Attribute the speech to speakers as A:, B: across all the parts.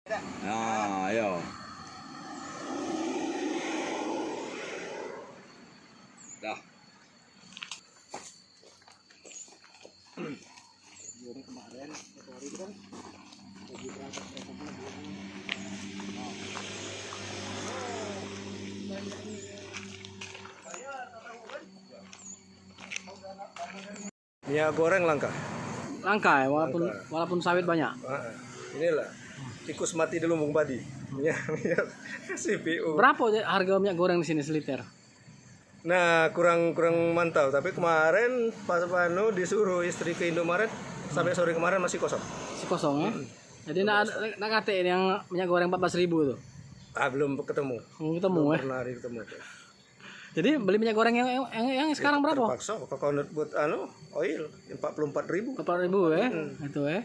A: Nah, ayo. Dah.
B: Jadi kemarin hari itu kan lagi berangkat minyak goreng langka.
C: Langka ya, walaupun sawit banyak.
B: Inilah tikus mati di lumbung padi. Minyak CPU.
C: Berapa harga minyak goreng di sini seliter?
B: Nah, kurang mantau. Tapi kemarin pas Panu disuruh istri ke Indomaret sampai sore kemarin masih kosong.
C: Si kosong ya. Jadi nak kate yang minyak goreng 14.000 itu.
B: Belum ketemu.
C: Belum ketemu
B: Belum
C: ya.
B: pernah ketemu.
C: Jadi beli minyak goreng yang sekarang berapa?
B: Terpaksa coconut buat oil 44.000.
C: 4.000 ya. Itu ya.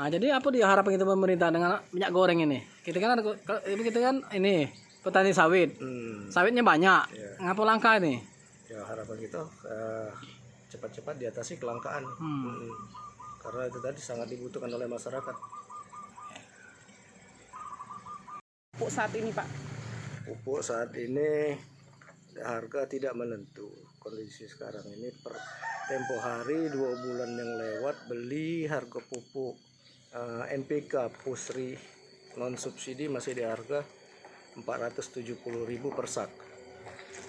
C: Nah, jadi apa diharapkan kita pemerintah dengan minyak goreng ini? Kita kan ini petani sawit. Sawitnya banyak. Ngapa langka ini?
B: Ya harapan kita cepat-cepat diatasi kelangkaan. Karena itu tadi sangat dibutuhkan oleh masyarakat.
D: Pupuk saat ini, Pak?
B: Pupuk saat ini harga tidak menentu. Kondisi sekarang ini per tempo hari 2 bulan yang lewat beli harga pupuk NPK Pusri non subsidi masih di harga 470.000 per sak.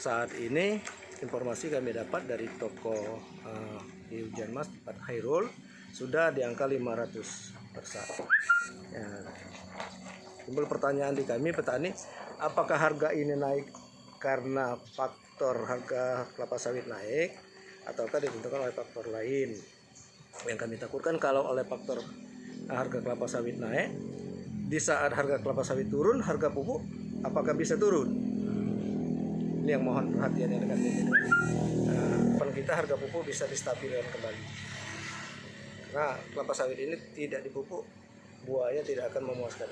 B: Saat ini informasi kami dapat dari toko di Hujan Mas tempat Hairul sudah di angka 500 per sak. Ya. Timbul pertanyaan di kami petani, apakah harga ini naik karena faktor harga kelapa sawit naik ataukah ditentukan oleh faktor lain? Yang kami takutkan kalau oleh faktor harga kelapa sawit naik, di saat harga kelapa sawit turun, harga pupuk apakah bisa turun? Ini yang mohon perhatian yang dekat ini. Harapan kita harga pupuk bisa distabilkan kembali. Karena kelapa sawit ini tidak dipupuk, buahnya tidak akan memuaskan.